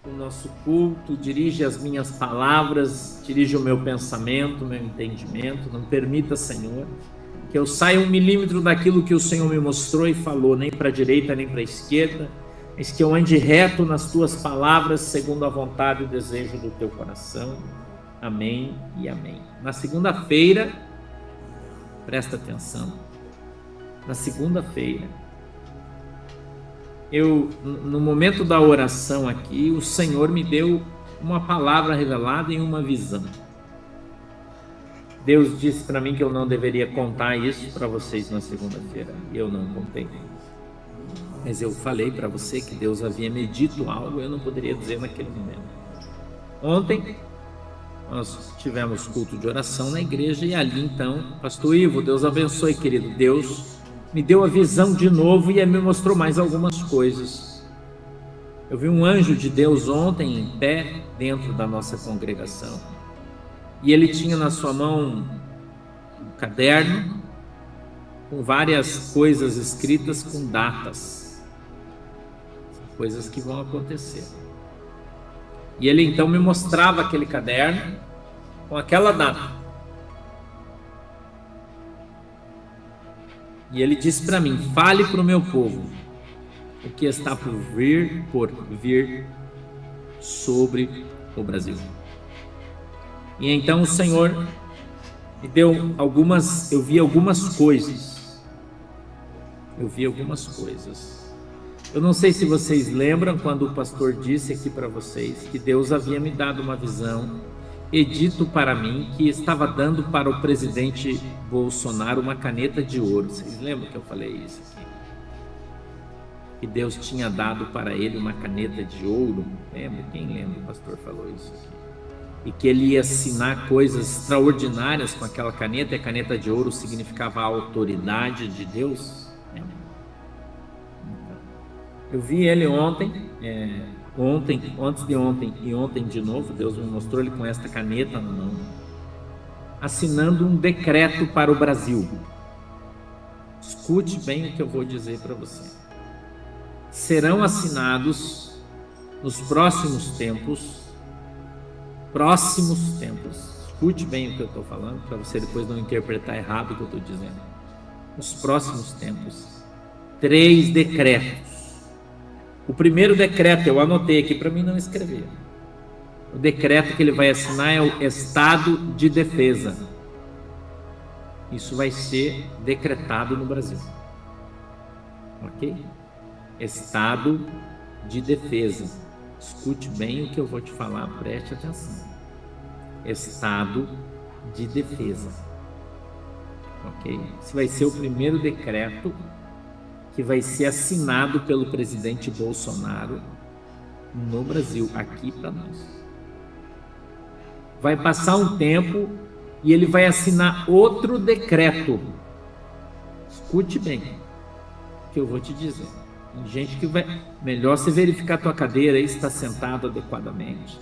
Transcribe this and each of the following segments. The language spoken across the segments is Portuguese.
o nosso culto, dirige as minhas palavras, dirige o meu pensamento, o meu entendimento. Não permita, Senhor, que eu saia 1 milímetro daquilo que o Senhor me mostrou e falou, nem para a direita, nem para a esquerda, mas que eu ande reto nas tuas palavras, segundo a vontade e o desejo do teu coração. Amém e amém. Na segunda-feira, presta atenção, na segunda-feira, no momento da oração aqui, o Senhor me deu uma palavra revelada em uma visão. Deus disse para mim que eu não deveria contar isso para vocês na segunda-feira, e eu não contei. Mas eu falei para você que Deus havia me dito algo, eu não poderia dizer naquele momento. Ontem, nós tivemos culto de oração na igreja, e ali então, pastor Ivo, Deus abençoe, querido. Deus me deu a visão de novo e me mostrou mais algumas coisas. Eu vi um anjo de Deus ontem em pé dentro da nossa congregação, e ele tinha na sua mão um caderno com várias coisas escritas com datas, coisas que vão acontecer. E ele então me mostrava aquele caderno com aquela data. E ele disse para mim: fale para o meu povo o que está por vir sobre o Brasil. E então o Senhor me deu algumas, eu vi algumas coisas. Eu não sei se vocês lembram quando o pastor disse aqui para vocês que Deus havia me dado uma visão e dito para mim que estava dando para o presidente Bolsonaro uma caneta de ouro. Vocês lembram que eu falei isso aqui? Que Deus tinha dado para ele uma caneta de ouro. Lembra? Quem lembra? O pastor falou isso aqui. E que ele ia assinar coisas extraordinárias com aquela caneta, e a caneta de ouro significava a autoridade de Deus. Eu vi ele ontem, antes de ontem e ontem de novo. Deus me mostrou ele com esta caneta na mão, assinando um decreto para o Brasil. Escute bem o que eu vou dizer para você. Serão assinados nos próximos tempos, escute bem o que eu estou falando, para você depois não interpretar errado o que eu estou dizendo. Nos próximos tempos, 3 decretos. O primeiro decreto, eu anotei aqui para mim não escrever. O decreto que ele vai assinar é o Estado de Defesa. Isso vai ser decretado no Brasil. Ok? Estado de Defesa. Escute bem o que eu vou te falar, preste atenção. Estado de Defesa. Ok? Esse vai ser o primeiro decreto que vai ser assinado pelo presidente Bolsonaro no Brasil, aqui para nós. Vai passar um tempo e ele vai assinar outro decreto. Escute bem o que eu vou te dizer. Tem gente que vai... Melhor você verificar a tua cadeira aí, se está sentado adequadamente.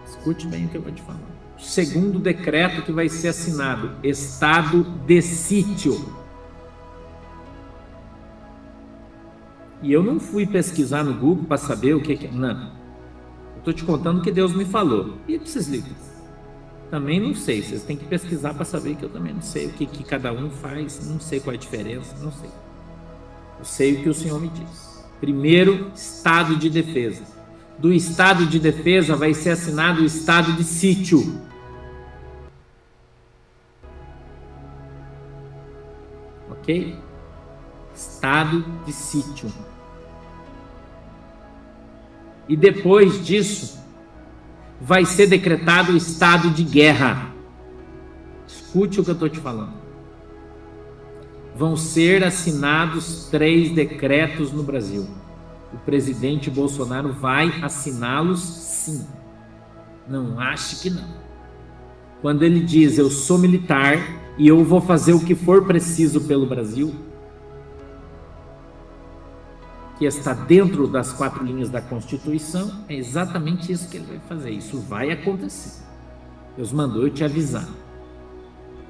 Escute bem o que eu vou te falar. O segundo decreto que vai ser assinado, estado de sítio. E eu não fui pesquisar no Google para saber o que é. Não. Eu estou te contando o que Deus me falou. E para esses livros? Também não sei. Vocês têm que pesquisar para saber, que eu também não sei o que cada um faz. Não sei qual é a diferença. Não sei. Eu sei o que o Senhor me diz. Primeiro, estado de defesa. Do estado de defesa vai ser assinado o estado de sítio. Ok? Estado de sítio. E depois disso, vai ser decretado o estado de guerra. Escute o que eu estou te falando. Vão ser assinados 3 decretos no Brasil. O presidente Bolsonaro vai assiná-los, sim. Não ache que não. Quando ele diz: eu sou militar e eu vou fazer o que for preciso pelo Brasil, que está dentro das 4 linhas da Constituição, é exatamente isso que ele vai fazer. Isso vai acontecer. Deus mandou eu te avisar.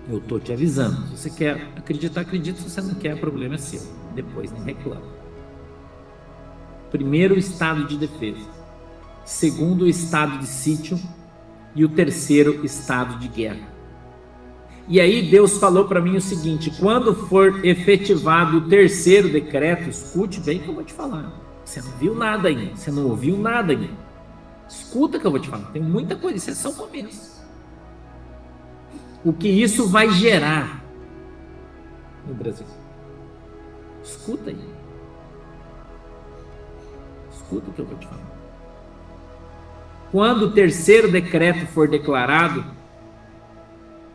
Eu estou te avisando. Se você quer acreditar, acredita. Se você não quer, o problema é seu. Depois não reclama. Primeiro, o estado de defesa. Segundo, o estado de sítio. E o terceiro, estado de guerra. E aí Deus falou para mim o seguinte: quando for efetivado o terceiro decreto, escute bem o que eu vou te falar. Você não viu nada ainda, você não ouviu nada ainda. Escuta o que eu vou te falar, tem muita coisa, isso é só o começo. O que isso vai gerar no Brasil? Escuta aí. Escuta o que eu vou te falar. Quando o terceiro decreto for declarado,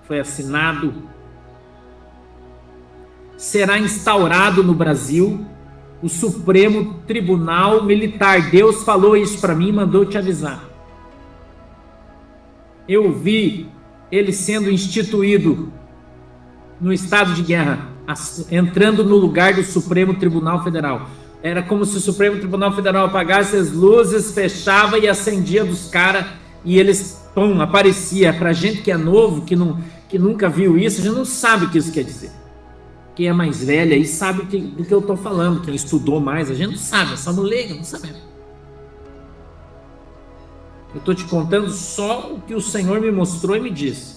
foi assinado, será instaurado no Brasil o Supremo Tribunal Militar. Deus falou isso para mim e mandou te avisar. Eu vi ele sendo instituído no estado de guerra, entrando no lugar do Supremo Tribunal Federal. Era como se o Supremo Tribunal Federal apagasse as luzes, fechava e acendia dos caras, e eles, pum, aparecia. Pra gente que é novo, que nunca viu isso, a gente não sabe o que isso quer dizer. Quem é mais velho aí sabe do que eu tô falando, quem estudou mais, a gente não sabe, essa moleque não sabe. Eu tô te contando só o que o Senhor me mostrou e me disse.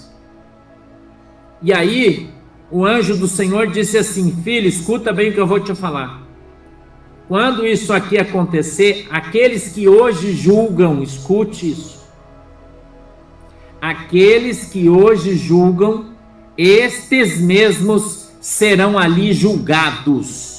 E aí, o anjo do Senhor disse assim: filho, escuta bem o que eu vou te falar. Quando isso aqui acontecer, aqueles que hoje julgam, escute isso. Aqueles que hoje julgam, estes mesmos serão ali julgados.